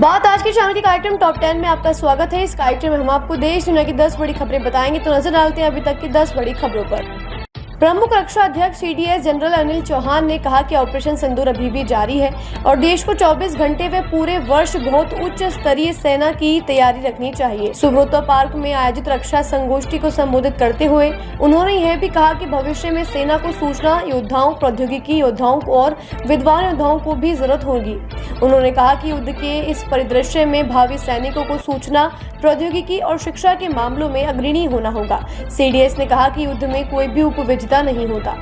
बात आज के चैनल के कार्यक्रम टॉप 10 में आपका स्वागत है। इस कार्यक्रम में हम आपको देश दुनिया की 10 बड़ी खबरें बताएंगे। तो नजर डालते हैं अभी तक की 10 बड़ी खबरों पर। प्रमुख रक्षा अध्यक्ष CDS जनरल अनिल चौहान ने कहा कि ऑपरेशन सिंदूर अभी भी जारी है और देश को 24 घंटे व पूरे वर्ष बहुत उच्च स्तरीय सेना की तैयारी रखनी चाहिए। सुब्रतो पार्क में आयोजित रक्षा संगोष्ठी को संबोधित करते हुए उन्होंने यह भी कहा कि भविष्य में सेना को सूचना योद्धाओं, प्रौद्योगिकी योद्धाओं और विद्वान योद्धाओं को भी जरूरत होगी। उन्होंने कहा कि युद्ध के इस परिदृश्य में भावी सैनिकों को सूचना, प्रौद्योगिकी और शिक्षा के मामलों में अग्रणी होना होगा। CDS ने कहा कि युद्ध में कोई भी उपविजेता नहीं होता।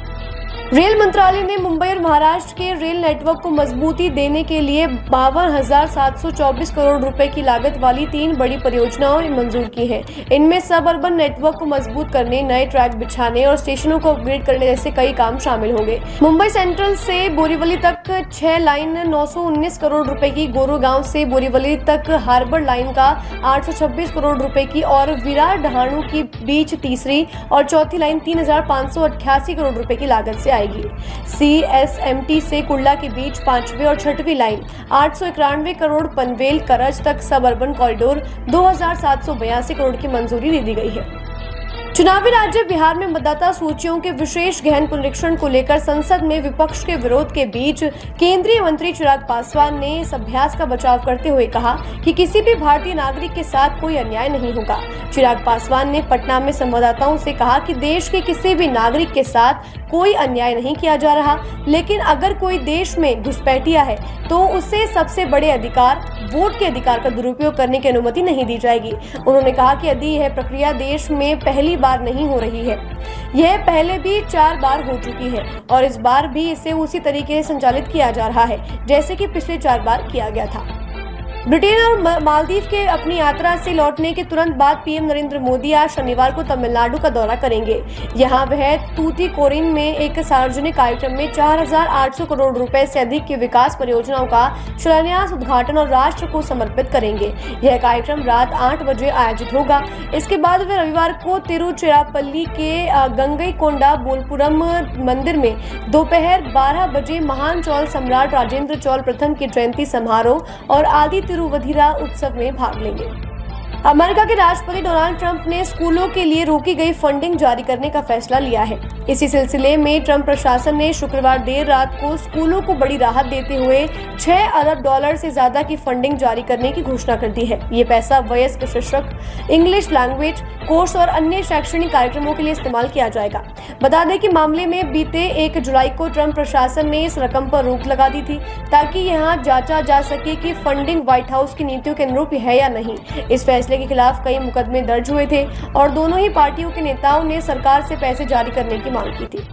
रेल मंत्रालय ने मुंबई और महाराष्ट्र के रेल नेटवर्क को मजबूती देने के लिए 52,724 करोड़ रुपए की लागत वाली 3 बड़ी परियोजनाएं मंजूर की हैं। इनमें सब अर्बन नेटवर्क को मजबूत करने, नए ट्रैक बिछाने और स्टेशनों को अपग्रेड करने जैसे कई काम शामिल होंगे। मुंबई सेंट्रल से बोरीवली तक 6 लाइन 919 करोड़ रुपए की, गोरेगांव से बोरीवली तक हार्बर लाइन का 826 करोड़ रुपए की और विरार ढाणू के बीच तीसरी और चौथी लाइन 3,588 करोड़ रुपए की लागत से CSMT से कुर्ला के बीच 5वीं और 6वीं लाइन 891 करोड़, पनवेल करज तक सब अर्बन कॉरिडोर 2,782 करोड़ की मंजूरी दे दी गई है। चुनावी राज्य बिहार में मतदाता सूचियों के विशेष गहन पुनरीक्षण को लेकर संसद में विपक्ष के विरोध के बीच केंद्रीय मंत्री चिराग पासवान ने इस अभ्यास का बचाव करते हुए कहा कि किसी भी भारतीय नागरिक के साथ कोई अन्याय नहीं होगा। चिराग पासवान ने पटना में संवाददाताओं से कहा कि देश के किसी भी नागरिक के साथ कोई अन्याय नहीं किया जा रहा, लेकिन अगर कोई देश में घुसपैठिया है तो उसे सबसे बड़े अधिकार, वोट के अधिकार का दुरुपयोग करने की अनुमति नहीं दी जाएगी। उन्होंने कहा कि यदि यह प्रक्रिया देश में पहली बार नहीं हो रही है, यह पहले भी 4 बार हो चुकी है और इस बार भी इसे उसी तरीके से संचालित किया जा रहा है जैसे कि पिछले 4 बार किया गया था। ब्रिटेन और मालदीव के अपनी यात्रा से लौटने के तुरंत बाद PM नरेंद्र मोदी आज शनिवार को तमिलनाडु का दौरा करेंगे। यहां वह तूतीकोरिन में एक सार्वजनिक कार्यक्रम में 4,800 करोड़ रुपए से अधिक की विकास परियोजनाओं का शिलान्यास, उद्घाटन और राष्ट्र को समर्पित करेंगे। यह कार्यक्रम रात 8 बजे आयोजित होगा। इसके बाद वे रविवार को तिरुचिरापल्ली के गंगईकोंडा बोलपुरम मंदिर में दोपहर 12 बजे महान चोल सम्राट राजेंद्र चोल प्रथम की जयंती समारोह और आदि तिरुवधिरा उत्सव में भाग लेंगे। अमेरिका के राष्ट्रपति डोनाल्ड ट्रंप ने स्कूलों के लिए रोकी गई फंडिंग जारी करने का फैसला लिया है। इसी सिलसिले में ट्रंप प्रशासन ने शुक्रवार देर रात को स्कूलों को बड़ी राहत देते हुए $6 अरब से ज्यादा की फंडिंग जारी करने की घोषणा कर दी है। ये पैसा वयस्क शिक्षक, इंग्लिश लैंग्वेज कोर्स और अन्य शैक्षणिक कार्यक्रमों के लिए इस्तेमाल किया जाएगा। बता दें कि मामले में बीते 1 जुलाई को ट्रंप प्रशासन ने इस रकम पर रोक लगा दी थी ताकि यहाँ जांचा जा सके कि फंडिंग व्हाइट हाउस की नीतियों के अनुरूप है या नहीं। इस फैसले के खिलाफ कई मुकदमे दर्ज हुए थे और दोनों ही पार्टियों के नेताओं ने सरकार से पैसे जारी करने की मांग की थी।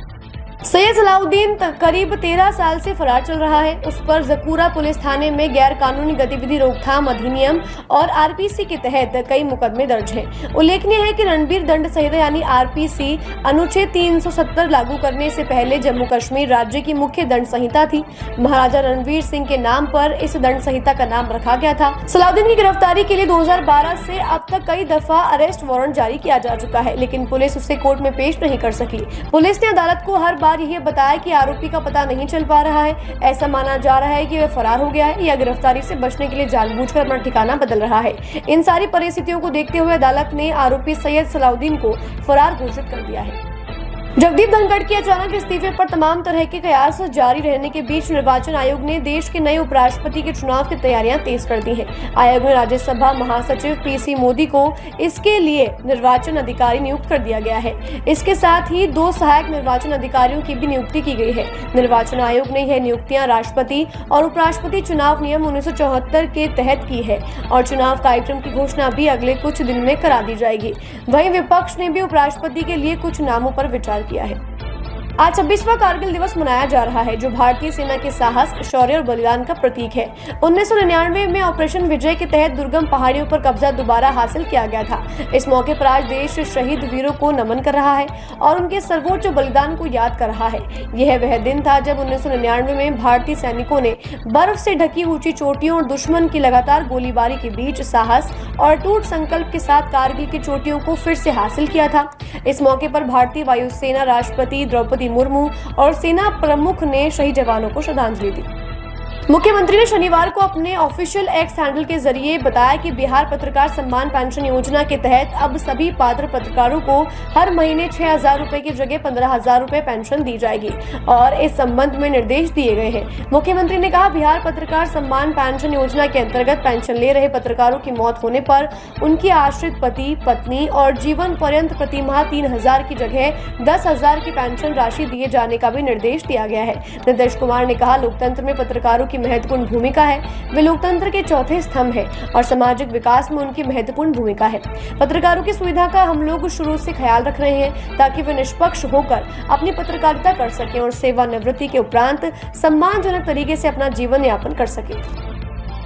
सैयद सलाउद्दीन करीब 13 साल से फरार चल रहा है। उस पर जकूरा पुलिस थाने में गैर कानूनी गतिविधि रोकथाम अधिनियम और RPC के तहत कई मुकदमे दर्ज हैं। उल्लेखनीय है कि रणबीर दंड संहिता यानी RPC अनुच्छेद 370 लागू करने से पहले जम्मू कश्मीर राज्य की मुख्य दंड संहिता थी। महाराजा रणवीर सिंह के नाम पर इस दंड संहिता का नाम रखा गया था। सलाउद्दीन की गिरफ्तारी के लिए 2012 से अब तक कई दफा अरेस्ट वारंट जारी किया जा चुका है, लेकिन पुलिस उसे कोर्ट में पेश नहीं कर सकी। पुलिस ने अदालत को हर बार यह बताया कि आरोपी का पता नहीं चल पा रहा है। ऐसा माना जा रहा है कि वह फरार हो गया है या गिरफ्तारी से बचने के लिए जानबूझकर अपना ठिकाना बदल रहा है। इन सारी परिस्थितियों को देखते हुए अदालत ने आरोपी सैयद सलाउद्दीन को फरार घोषित कर दिया है। जगदीप धनखड़ के अचानक इस्तीफे पर तमाम तरह के कयास जारी रहने के बीच निर्वाचन आयोग ने देश के नए उपराष्ट्रपति के चुनाव की तैयारियां तेज कर दी हैं। आयोग ने राज्यसभा महासचिव PC मोदी को इसके लिए निर्वाचन अधिकारी नियुक्त कर दिया गया है। इसके साथ ही 2 सहायक निर्वाचन अधिकारियों की भी नियुक्ति की गई है। निर्वाचन आयोग ने यह नियुक्तियां राष्ट्रपति और उपराष्ट्रपति चुनाव नियम 1974 के तहत की है और चुनाव कार्यक्रम की घोषणा भी अगले कुछ दिन में करा दी जाएगी। वहीं विपक्ष ने भी उपराष्ट्रपति के लिए कुछ नामों पर विचार किया है। आज 26वां कारगिल दिवस मनाया जा रहा है, जो भारतीय सेना के साहस, शौर्य और बलिदान का प्रतीक है। 1999 में ऑपरेशन विजय के तहत दुर्गम पहाड़ियों पर कब्जा दोबारा हासिल किया गया था। इस मौके पर आज देश शहीद वीरों को नमन कर रहा है और उनके सर्वोच्च बलिदान को याद कर रहा है। यह वह दिन था जब 1999 में भारतीय सैनिकों ने बर्फ से ढकी ऊंची चोटियों और दुश्मन की लगातार गोलीबारी के बीच साहस और अटूट संकल्प के साथ कारगिल की चोटियों को फिर से हासिल किया था। इस मौके पर भारतीय वायुसेना राष्ट्रपति द्रौपदी मुर्मू और सेना प्रमुख ने शहीद जवानों को श्रद्धांजलि दी। मुख्यमंत्री ने शनिवार को अपने ऑफिशियल एक्स हैंडल के जरिए बताया कि बिहार पत्रकार सम्मान पेंशन योजना के तहत अब सभी पात्र पत्रकारों को हर महीने 6,000 रुपए की जगह 15,000 रुपए पेंशन दी जाएगी और इस संबंध में निर्देश दिए गए हैं। मुख्यमंत्री ने कहा, बिहार पत्रकार सम्मान पेंशन योजना के अंतर्गत पेंशन ले रहे पत्रकारों की मौत होने पर उनकी आश्रित पति पत्नी और जीवन पर्यंत प्रति माह 3,000 की जगह 10,000 की पेंशन राशि दिए जाने का भी निर्देश दिया गया है। नीतीश कुमार ने कहा, लोकतंत्र में पत्रकारों की महत्वपूर्ण भूमिका है। वे लोकतंत्र के चौथे स्तंभ हैं और सामाजिक विकास में उनकी महत्वपूर्ण भूमिका है। पत्रकारों की सुविधा का हम लोग शुरू से ख्याल रख रहे हैं ताकि वे निष्पक्ष होकर अपनी पत्रकारिता कर सकें और सेवानिवृत्ति के उपरांत सम्मानजनक तरीके से अपना जीवन यापन कर सकें।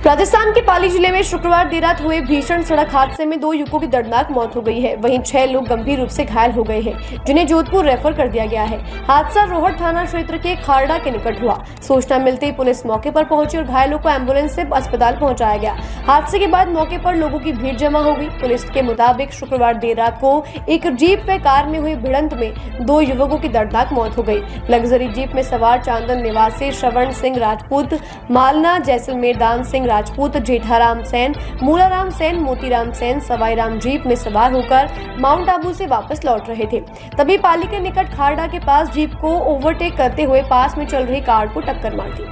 राजस्थान के पाली जिले में शुक्रवार देर रात हुए भीषण सड़क हादसे में 2 युवकों की दर्दनाक मौत हो गई है। वहीं 6 लोग गंभीर रूप से घायल हो गए हैं, जिन्हें जोधपुर रेफर कर दिया गया है। हादसा रोहट थाना क्षेत्र के खारड़ा के निकट हुआ। सूचना मिलते ही पुलिस मौके पर पहुंची और घायलों को एम्बुलेंस से अस्पताल पहुंचाया गया। हादसे के बाद मौके पर लोगों की भीड़ जमा हो गई। पुलिस के मुताबिक शुक्रवार देर रात को एक जीप व कार में हुई भिड़ंत में 2 युवकों की दर्दनाक मौत हो गई। लग्जरी जीप में सवार चांदन निवासी श्रवण सिंह राजपूत, मालना जैसलमेर दान सिंह राजपूत, जेठाराम सेन, मूलाराम सेन, मोतीराम सेन सवाईराम जीप में सवार होकर माउंट आबू से वापस लौट रहे थे। तभी पाली के निकट खारड़ा के पास जीप को ओवरटेक करते हुए पास में चल रही कार को टक्कर मार दी।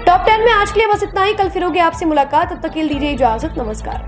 टॉप 10 में आज के लिए बस इतना ही। कल फिर होगी आपसे मुलाकात, तब तक के लिए दीजिए इजाजत। नमस्कार।